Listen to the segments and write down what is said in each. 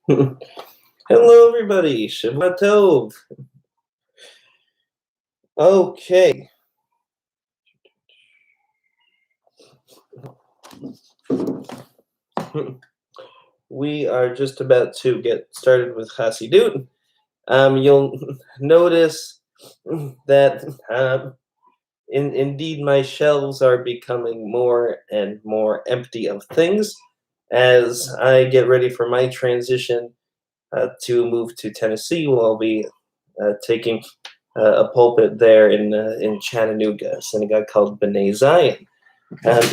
Hello, everybody. Shabbat Tov. Okay. We are just about to get started with Hasidut. You'll notice that indeed my shelves are becoming more and more empty of things as I get ready for my transition to move to Tennessee. I'll be taking a pulpit there in Chattanooga, a synagogue called B'nai Zion. I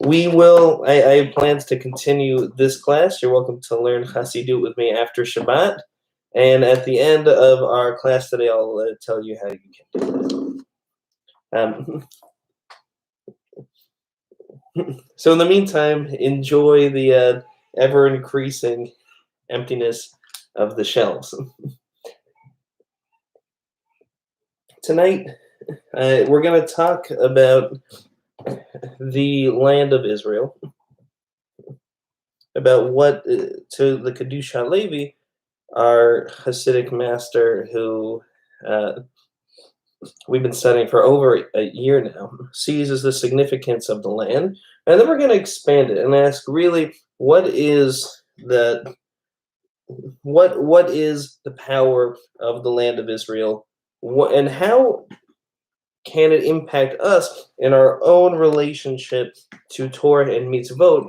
have plans to continue this class. You're welcome to learn Hasidut with me after Shabbat. And at the end of our class today, I'll tell you how you can do that. So in the meantime, enjoy the ever-increasing emptiness of the shelves. Tonight, we're going to talk about the land of Israel, about what, to the Kedusha Levi, our Hasidic master who we've been studying for over a year now, sees as the significance of the land. And then we're going to expand it and ask really what is the power of the land of Israel, and how can it impact us in our own relationship to Torah and Mitzvot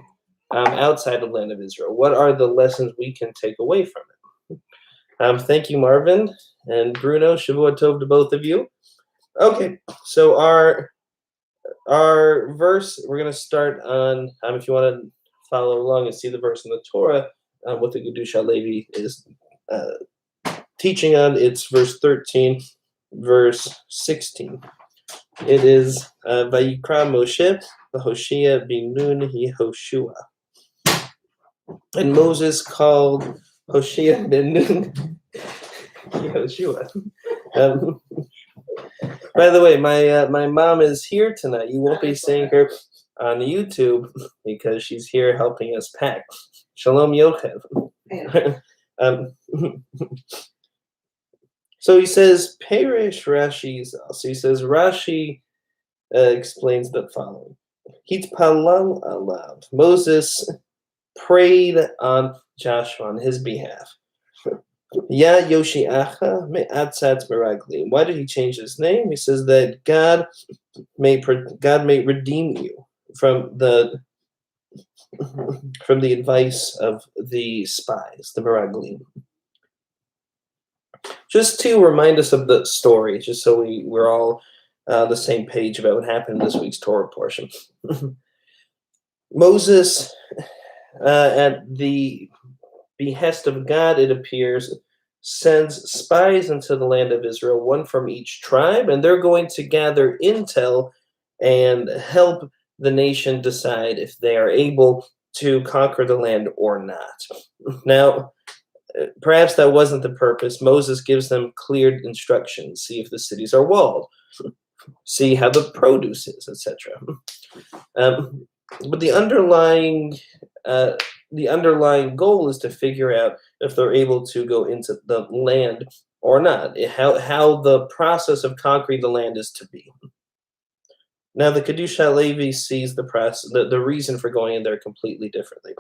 outside the land of Israel? What are the lessons we can take away from it? Thank you, Marvin and Bruno. Shavua Tov to both of you. Okay, so our verse, we're going to start on, if you want to follow along and see the verse in the Torah, what the Kedusha Levi is teaching on, it's verse 13, verse 16. It is Vayikra Moshe Hoshea bin Nun Yehoshua. And Moses called Hoshea bin Nun Yehoshua. By the way, my mom is here tonight. You won't be seeing her on YouTube because she's here helping us pack. Shalom Yochev. So he says, Perish Rashi. So he says, Rashi explains the following. Hitpalal alav. Moses prayed on Joshua on his behalf. Ya Yoshiacha me'atzat meraglim. Why did he change his name? He says that God may redeem you from the advice of the spies, the meraglim. Just to remind us of the story, just so we're all the same page about what happened in this week's Torah portion. Moses, at the behest of God, it appears, sends spies into the land of Israel, one from each tribe, and they're going to gather intel and help the nation decide if they are able to conquer the land or not. Now, perhaps that wasn't the purpose. Moses gives them clear instructions. See if the cities are walled. See how the produce is, etc. But the underlying goal is to figure out if they're able to go into the land or not. How the process of conquering the land is to be. Now, the Kedusha Levi sees the reason for going in there completely differently.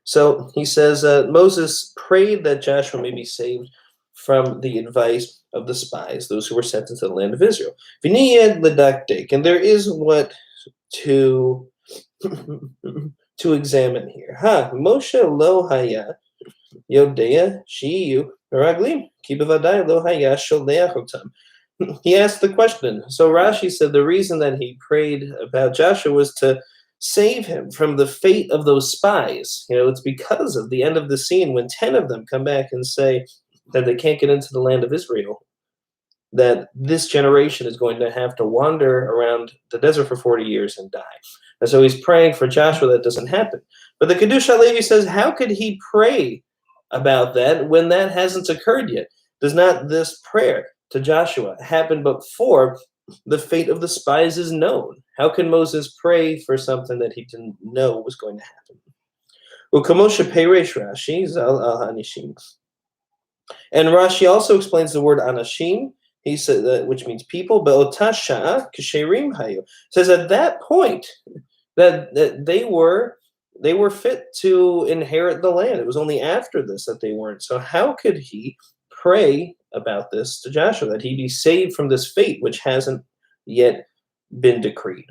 So he says, Moses prayed that Joshua may be saved from the advice of the spies, those who were sent into the land of Israel. V'niyed l'dakdek, and there is what to examine here. Moshe lo haya yodea shiyu meraglim ki bevadai lo haya sholeach otam. He asked the question. So Rashi said the reason that he prayed about Joshua was to save him from the fate of those spies. It's because of the end of the scene when 10 of them come back and say that they can't get into the land of Israel, that this generation is going to have to wander around the desert for 40 years and die. And so he's praying for Joshua that doesn't happen. But the Kedusha Levi says, how could he pray about that when that hasn't occurred yet? Does not this prayer to Joshua happen before the fate of the spies is known? How can Moses pray for something that he didn't know was going to happen? Ukamosha Peresh Rashi, Zal al Hanishim. And Rashi also explains the word anashim. He said that, which means people. Be'otah sha'a ksherim hayu. Says at that point that they were fit to inherit the land. It was only after this that they weren't. So how could he pray about this to Joshua, that he be saved from this fate which hasn't yet been decreed?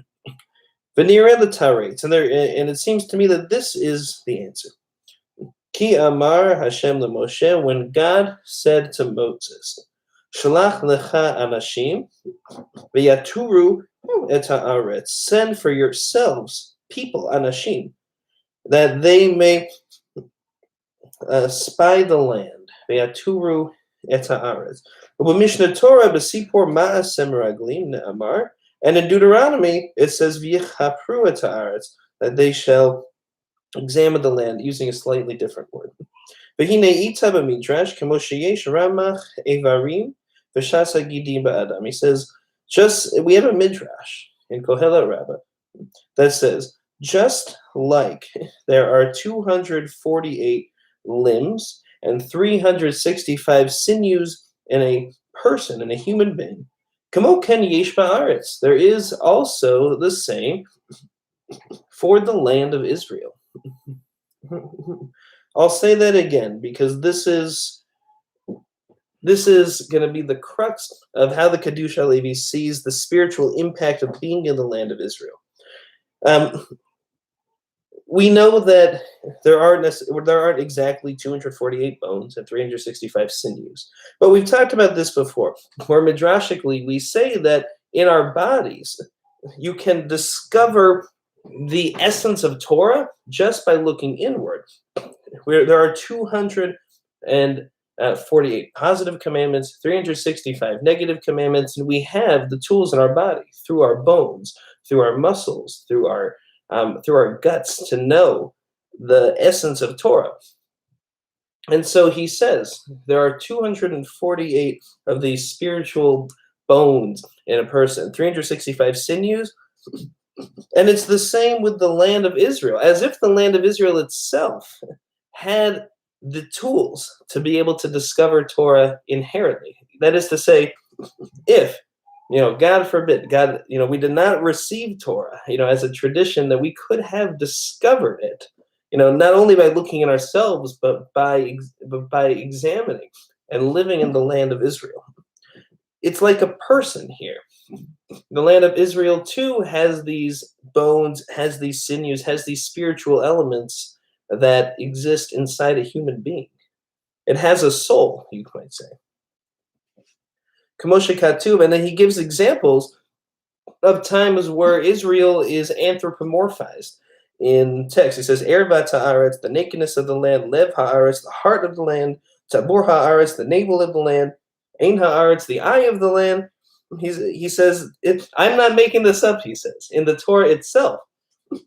V'nireh l'taretz, and it seems to me that this is the answer. Ki amar Hashem leMoshe, when God said to Moses, Shalach lecha anashim v'yaturu et haaretz, send for yourselves people, anashim, that they may spy the land. V'yaturu et haaretz. Mishnah Torah b'sipor ma'asem raglim ne'amar, and in Deuteronomy it says v'yichapru et haaretz, that they shall examine the land, using a slightly different word. V'hine ita b'midrash k'mosheyesh ramach evarim v'shasa gidim ba'adam. He says, we have a midrash in Kohelet Rabbah that says, just like there are 248 limbs and 365 sinews in a person, in a human being, kamo ken yesh ba'aretz, there is also the same for the land of Israel. I'll say that again because this is going to be the crux of how the Kiddush HaLevi sees the spiritual impact of being in the land of Israel. We know that there aren't exactly 248 bones and 365 sinews, but we've talked about this before, where midrashically we say that in our bodies you can discover the essence of Torah just by looking inward. There are 248 positive commandments, 365 negative commandments, and we have the tools in our body, through our bones, through our muscles, through our guts, to know the essence of Torah. And so he says there are 248 of these spiritual bones in a person, 365 sinews. And it's the same with the land of Israel, as if the land of Israel itself had the tools to be able to discover Torah inherently. That is to say, if, God forbid, we did not receive Torah, as a tradition, that we could have discovered it, not only by looking at ourselves, but by examining and living in the land of Israel. It's like a person here. The land of Israel, too, has these bones, has these sinews, has these spiritual elements that exist inside a human being. It has a soul, you might say. Kamosha Katuv, and then he gives examples of times where Israel is anthropomorphized in text. He says, Ervat ha'aretz, the nakedness of the land, Lev ha'aretz, the heart of the land, Tabor ha'aretz, the navel of the land, Ein ha'aretz, the eye of the land. He says, I'm not making this up, he says. In the Torah itself,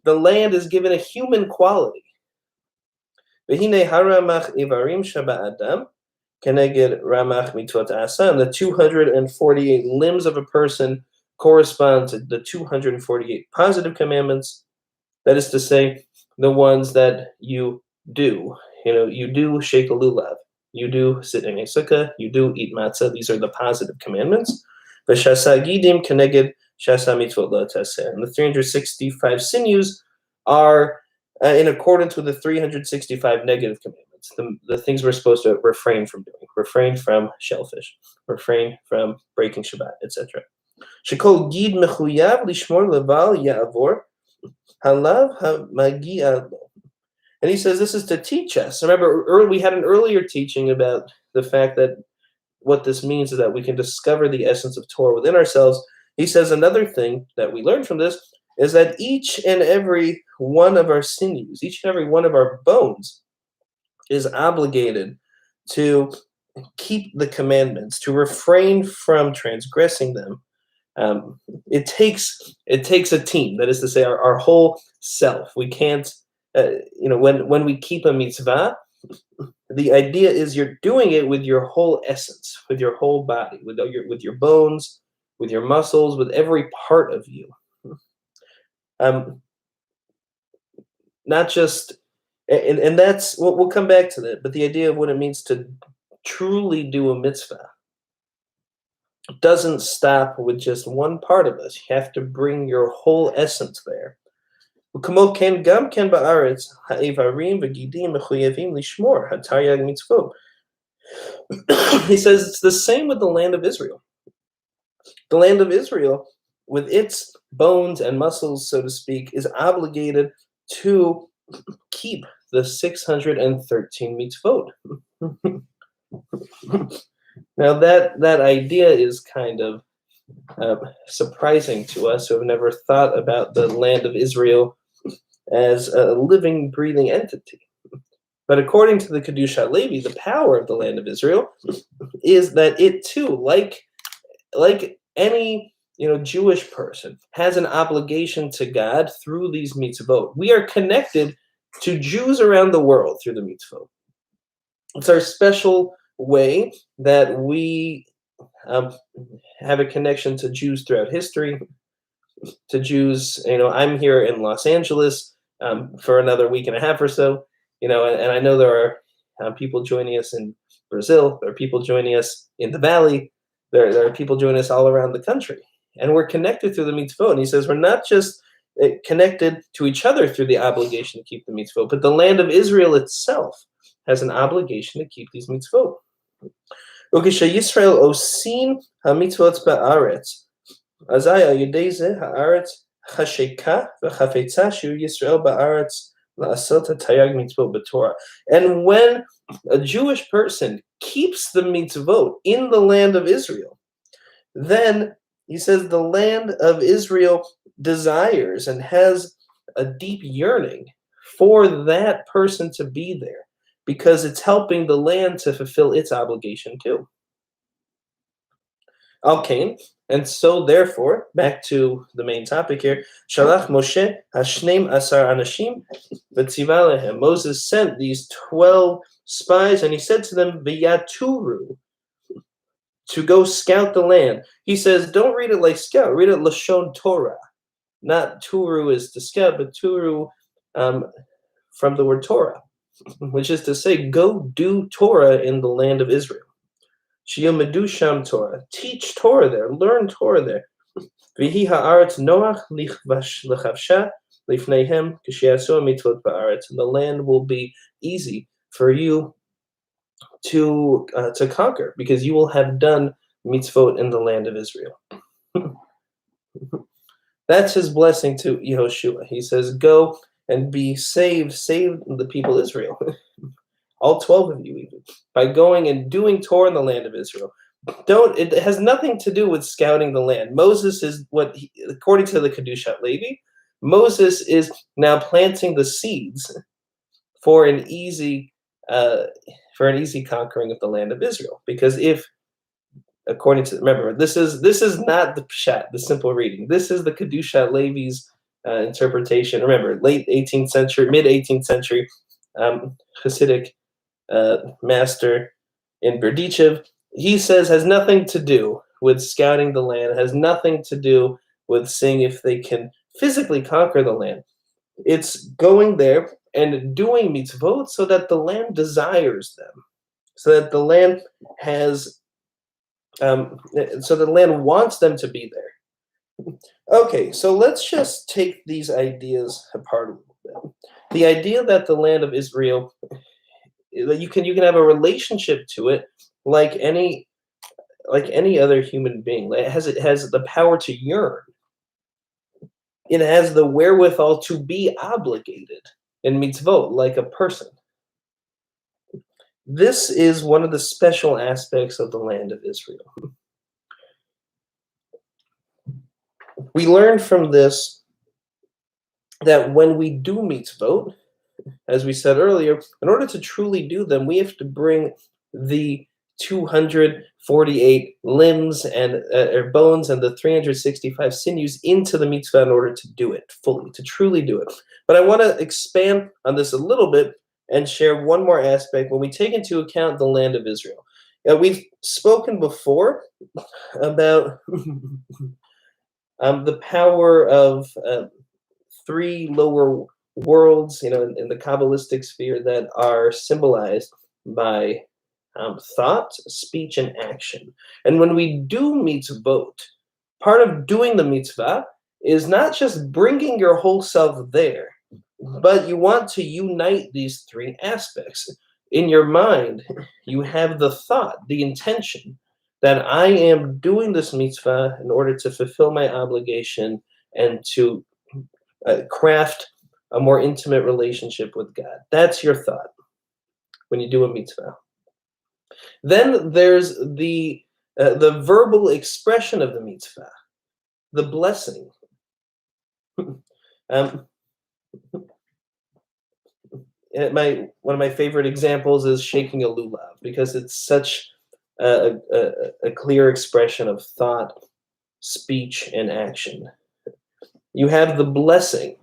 the land is given a human quality. V'hine haramach ivarim shaba adam, keneged ramach mitzvot asa, and the 248 limbs of a person correspond to the 248 positive commandments. That is to say, the ones that you do. You do shake a lulav. You do sit in a sukkah. You do eat matzah. These are the positive commandments. V'shasa gidim keneged shasa mitzvot lo taseh. And the 365 sinews are in accordance with the 365 negative commandments, the things we're supposed to refrain from doing, refrain from shellfish, refrain from breaking Shabbat, etc. Shekol gid mechuyav lishmor leval ya'avor halav ha'magi'a lo. And he says this is to teach us. Remember, we had an earlier teaching about the fact that what this means is that we can discover the essence of Torah within ourselves. He says another thing that we learned from this is that each and every one of our sinews, each and every one of our bones is obligated to keep the commandments, to refrain from transgressing them. It takes a team, that is to say, our whole self. We can't, when we keep a mitzvah, the idea is you're doing it with your whole essence, with your whole body, with your bones, with your muscles, with every part of you. Not just And that's we'll come back to that. But the idea of what it means to truly do a mitzvah doesn't stop with just one part of us. You have to bring your whole essence there. וכמו כן, גם כן בארץ, האיברים וגידים מחויבים לשמור התרי"ג מצוות. He says it's the same with the land of Israel. The land of Israel, with its bones and muscles, so to speak, is obligated to keep the 613 mitzvot. Now that idea is kind of surprising to us who have never thought about the land of Israel as a living, breathing entity. But according to the Kedushat Levi, the power of the land of Israel is that it too, like any Jewish person, has an obligation to God through these mitzvot. We are connected to Jews around the world through the mitzvot. It's our special way that we have a connection to Jews throughout history, to Jews. I'm here in Los Angeles for another week and a half or so, and I know there are people joining us in Brazil. There are people joining us in the Valley. There are people joining us all around the country. And we're connected through the mitzvot. And he says we're not just connected to each other through the obligation to keep the mitzvot, but the land of Israel itself has an obligation to keep these mitzvot. וכשישראל עושים המצוות בארץ, אזי על ידי זה הארץ חשקה וחפצה שיהיו ישראל בארץ לעשות התרי"ג מצוות בתורה. And when a Jewish person keeps the mitzvot in the land of Israel, then he says the land of Israel desires and has a deep yearning for that person to be there, because it's helping the land to fulfill its obligation too. Okay, and so therefore, back to the main topic here, Shalach Moshe hashneim asar anashim v'tziva lehem. Moses sent these 12 spies, and he said to them, v'yaturu, to go scout the land. He says, don't read it like scout, read it Lashon Torah. Not Turu is to scout, but Turu from the word Torah, which is to say, go do Torah in the land of Israel. Shiyomadu Sham Torah. Teach Torah there, learn Torah there. V'hi ha'aretz noach lechavsha lifneihem k'sheyasu mitzvot ba'aretz. And the land will be easy for you to conquer, because you will have done mitzvot in the land of Israel. That's his blessing to Yehoshua. He says, go and be saved, save the people of Israel. All 12 of you, even, by going and doing Torah in the land of Israel. It has nothing to do with scouting the land. Moses is according to the Kedushat Levi, Moses is now planting the seeds for an easy conquering of the land of Israel. Because remember, this is not the pshat, the simple reading. This is the Kedushat Levi's interpretation. Remember, late 18th century, mid 18th century Hasidic master in Berdichev. He says has nothing to do with scouting the land, has nothing to do with seeing if they can physically conquer the land. It's going there and doing mitzvot so that the land desires them, so that the land has, so the land wants them to be there. Okay, so let's just take these ideas apart a little bit. The idea that the land of Israel, that you can have a relationship to it like any other human being. It has the power to yearn. It has the wherewithal to be obligated in mitzvot like a person. This is one of the special aspects of the land of Israel. We learn from this that when we do mitzvot, as we said earlier, in order to truly do them, we have to bring the 248 limbs and bones and the 365 sinews into the mitzvah in order to do it fully, to truly do it. But I want to expand on this a little bit and share one more aspect when we take into account the land of Israel. We've spoken before about the power of 3 lower worlds, in the Kabbalistic sphere that are symbolized by thought, speech, and action. And when we do mitzvot, part of doing the mitzvah is not just bringing your whole self there, but you want to unite these three aspects. In your mind, you have the thought, the intention that I am doing this mitzvah in order to fulfill my obligation and to craft a more intimate relationship with God. That's your thought when you do a mitzvah. Then there's the verbal expression of the mitzvah, the blessing. One of my favorite examples is shaking a lulav, because it's such a clear expression of thought, speech, and action. You have the blessing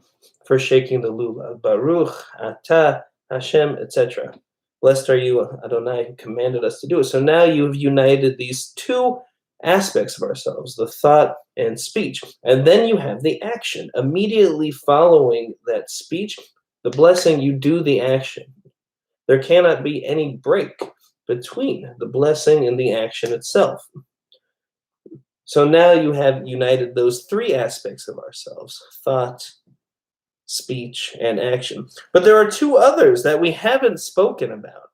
for shaking the lulav, Baruch Atah Hashem, etc. Blessed are you, Adonai, who commanded us to do it. So now you've united these two aspects of ourselves, the thought and speech. And then you have the action. Immediately following that speech, the blessing, you do the action. There cannot be any break between the blessing and the action itself. So now you have united those three aspects of ourselves, thought, speech, and action. But there are two others that we haven't spoken about.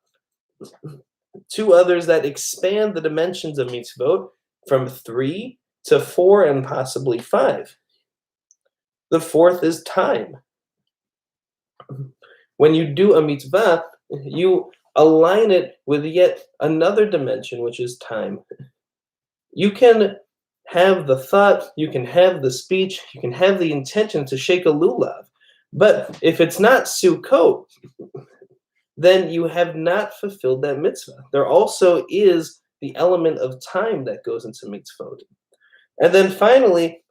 Two others that expand the dimensions of mitzvot from 3 to 4 and possibly 5. The fourth is time. When you do a mitzvah, you align it with yet another dimension, which is time. You can have the thought, you can have the speech, you can have the intention to shake a lulav. But if it's not Sukkot, then you have not fulfilled that mitzvah. There also is the element of time that goes into mitzvot. And then finally,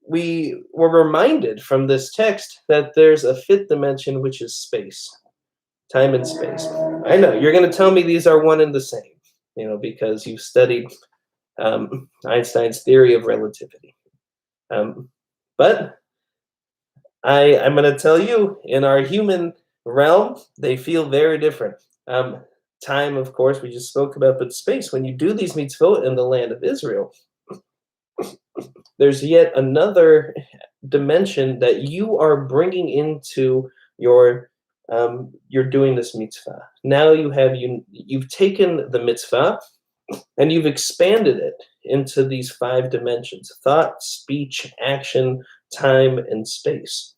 we were reminded from this text that there's a fifth dimension, which is space, time and space. I know, you're going to tell me these are one and the same, because you've studied Einstein's theory of relativity. But I'm going to tell you, in our human realm, they feel very different. Time, of course, we just spoke about, but space, when you do these mitzvot in the land of Israel, there's yet another dimension that you are bringing into you're doing this mitzvah. Now you've taken the mitzvah and you've expanded it into these 5 dimensions: thought, speech, action, time, and space.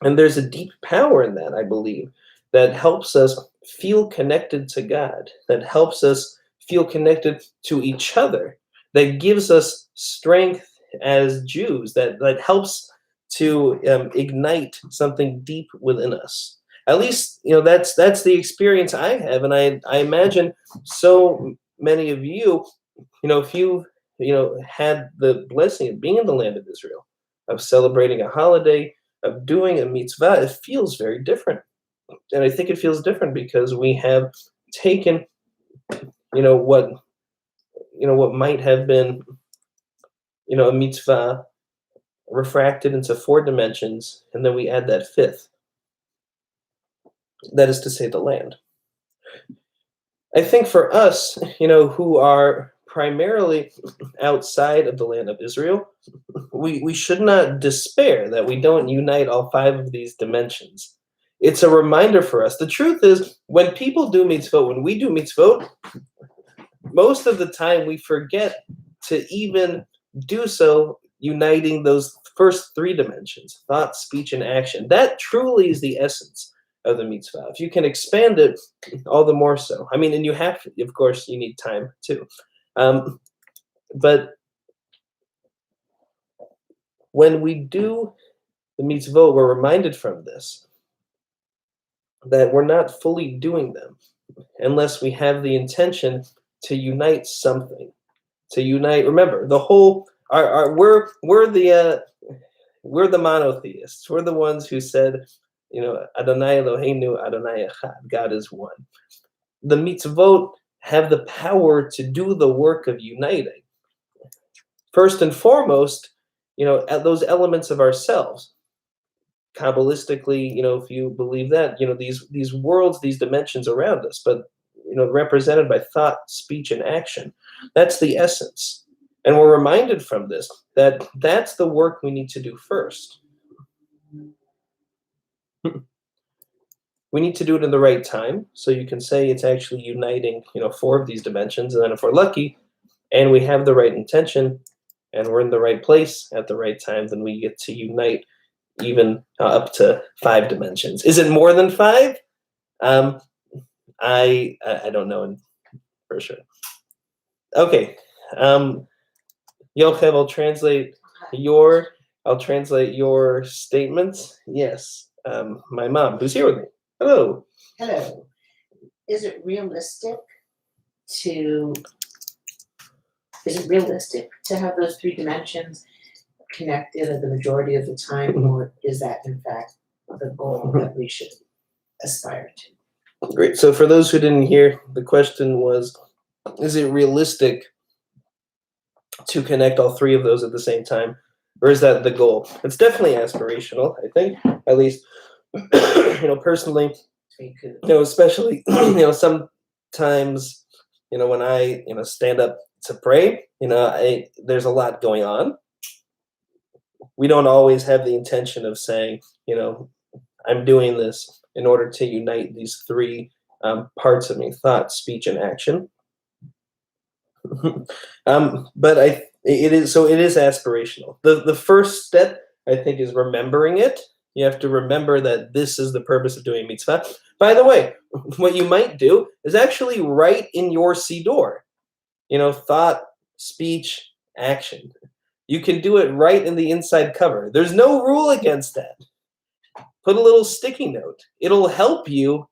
And there's a deep power in that, I believe, that helps us feel connected to God, that helps us feel connected to each other, that gives us strength as Jews, that helps to ignite something deep within us. At least, that's the experience I have, and I imagine so many of you, if you had the blessing of being in the land of Israel, of celebrating a holiday, of doing a mitzvah, it feels very different. And I think it feels different because we have taken, what might have been, a mitzvah, refracted into 4 dimensions, and then we add that 5th. That is to say, the land. I think for us, who are primarily outside of the land of Israel, we should not despair that we don't unite all 5 of these dimensions. It's a reminder for us. The truth is, when people do mitzvot, when we do mitzvot, most of the time we forget to even do so, uniting those first 3 dimensions: thought, speech, and action. That truly is the essence of the mitzvah. If you can expand it, all the more so. I mean, and you have, of course, you need time too. But when we do the mitzvot, we're reminded from this that we're not fully doing them unless we have the intention to unite something. To unite, remember, the whole. We're the monotheists. We're the ones who said, Adonai Eloheinu, Adonai Echad. God is one. The mitzvot have the power to do the work of uniting. First and foremost, at those elements of ourselves. Kabbalistically, if you believe that, these worlds, these dimensions around us, but represented by thought, speech, and action. That's the essence. And we're reminded from this that that's the work we need to do first. We need to do it in the right time. So you can say it's actually uniting, 4 of these dimensions. And then if we're lucky and we have the right intention and we're in the right place at the right time, then we get to unite even up to 5 dimensions. Is it more than 5? I don't know for sure. Okay. Yochev, I'll translate your statements. Yes. My mom, who's here with me. Hello. Hello. Is it realistic to have those 3 dimensions connected at the majority of the time, or is that in fact the goal that we should aspire to? Great. So for those who didn't hear, the question was, is it realistic to connect all 3 of those at the same time, or is that the goal? It's definitely aspirational, I think, at least, personally, especially, sometimes, when I, stand up to pray, there's a lot going on. We don't always have the intention of saying, I'm doing this in order to unite these 3 parts of me: thought, speech, and action. But it is aspirational. The first step, I think, is remembering it. You have to remember that this is the purpose of doing mitzvah. By the way, what you might do is actually write in your siddur, thought, speech, action. You can do it right in the inside cover. There's no rule against that. Put a little sticky note. It'll help you,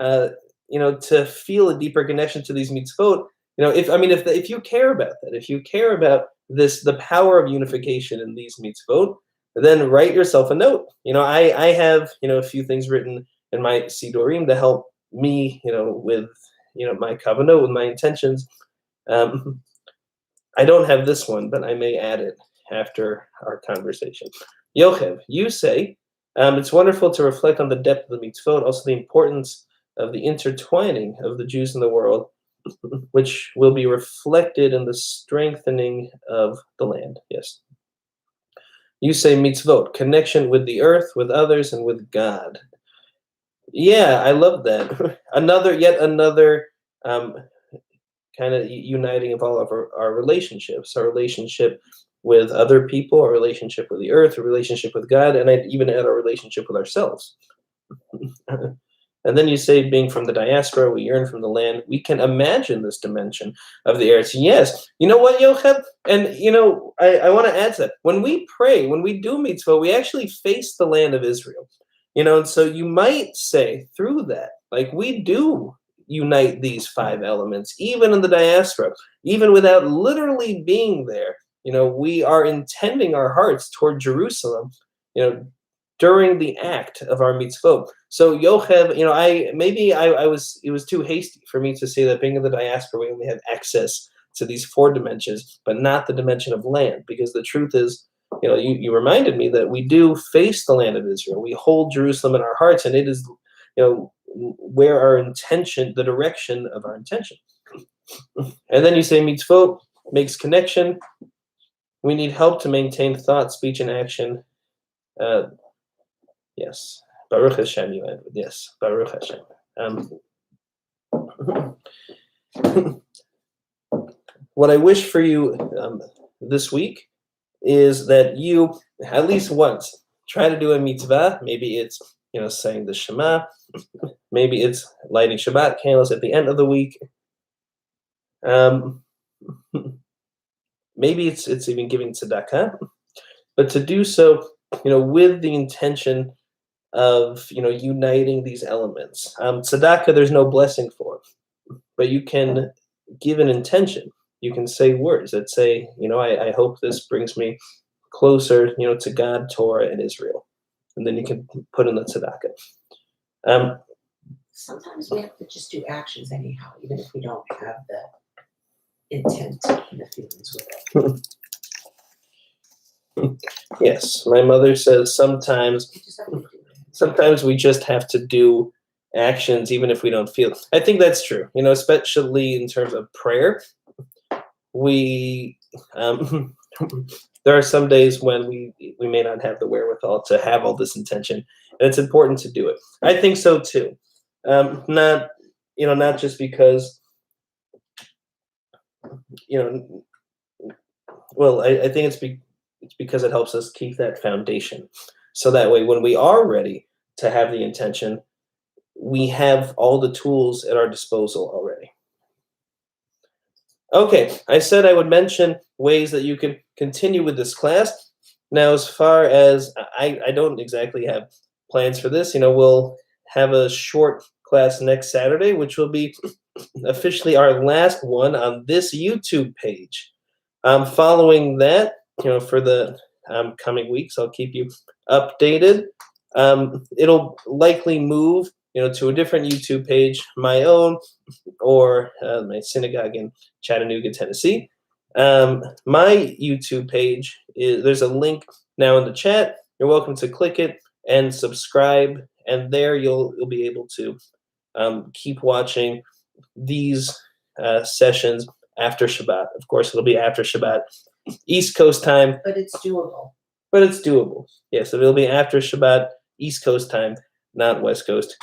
to feel a deeper connection to these mitzvot. If you care about that, if you care about this, the power of unification in these mitzvot, then write yourself a note. I have, a few things written in my siddurim to help me, with, my kavanah, with my intentions. I don't have this one, but I may add it after our conversation. Yochev, you say, it's wonderful to reflect on the depth of the mitzvot, also the importance of the intertwining of the Jews in the world, which will be reflected in the strengthening of the land. Yes. You say mitzvot, connection with the earth, with others, and with God. Yeah, I love that. Yet another kind of uniting of all of our relationships, our relationship with other people, our relationship with the earth, our relationship with God, and I'd even add our relationship with ourselves. And then you say, being from the diaspora, we yearn from the land. We can imagine this dimension of the earth. Yes. You know what, Yocheb? And, I want to add to that. When we pray, when we do mitzvah, we actually face the land of Israel. And so you might say through that, like, we do unite these 5 elements, even in the diaspora, even without literally being there. We are intending our hearts toward Jerusalem, during the act of our mitzvot. So Yochev, it was too hasty for me to say that being in the diaspora, we only have access to these 4 dimensions, but not the dimension of land, because the truth is, you reminded me that we do face the land of Israel. We hold Jerusalem in our hearts, and it is, where our intention, the direction of our intention. And then you say mitzvot makes connection. We need help to maintain thought, speech, and action. Yes. Baruch Hashem, you ended. Yes. Baruch Hashem. What I wish for you this week is that you, at least once, try to do a mitzvah. Maybe it's, saying the Shema. Maybe it's lighting Shabbat candles at the end of the week. Maybe it's even giving tzedakah. But to do so, with the intention of, uniting these elements. Tzedakah, there's no blessing for, but you can give an intention. You can say words that say, I hope this brings me closer, to God, Torah, and Israel. And then you can put in the tzedakah. Sometimes we have to just do actions anyhow, even if we don't have the intent and the feelings with it. Yes, my mother says sometimes. You just have to sometimes we just have to do actions even if we don't feel. I think that's true. Especially in terms of prayer, we there are some days when we may not have the wherewithal to have all this intention, and it's important to do it. I think so too. Not just because well, I think it's because it helps us keep that foundation, so that way when we are ready to have the intention, we have all the tools at our disposal already. Okay, I said I would mention ways that you can continue with this class. Now, as far as I don't exactly have plans for this, we'll have a short class next Saturday, which will be officially our last one on this YouTube page. Following that, for the coming weeks, I'll keep you updated. It'll likely move, to a different YouTube page, my own, or my synagogue in Chattanooga, Tennessee. My YouTube page there's a link now in the chat. You're welcome to click it and subscribe, and there you'll be able to keep watching these sessions after Shabbat. Of course, it'll be after Shabbat, East Coast time. But it's doable. But it's doable. Yeah, so it'll be after Shabbat, East Coast time, not West Coast.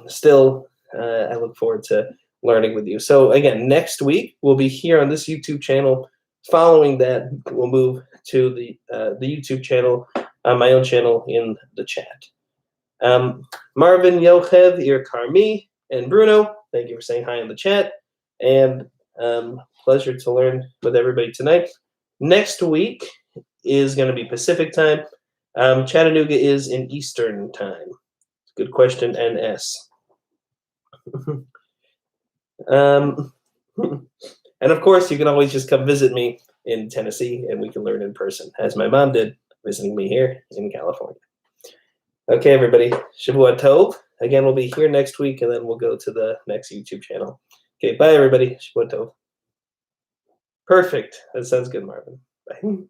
Still, I look forward to learning with you. So again, next week we'll be here on this YouTube channel. Following that, we'll move to the YouTube channel, my own channel in the chat. Marvin, Yochev, Ir Carmi, and Bruno, thank you for saying hi in the chat. And pleasure to learn with everybody tonight. Next week is going to be Pacific time. Chattanooga is in Eastern time. Good question, NS. And of course, you can always just come visit me in Tennessee, and we can learn in person, as my mom did, visiting me here in California. Okay, everybody, Shavua Tov. Again, we'll be here next week, and then we'll go to the next YouTube channel. Okay, bye, everybody. Shavua Tov. Perfect. That sounds good, Marvin. Bye.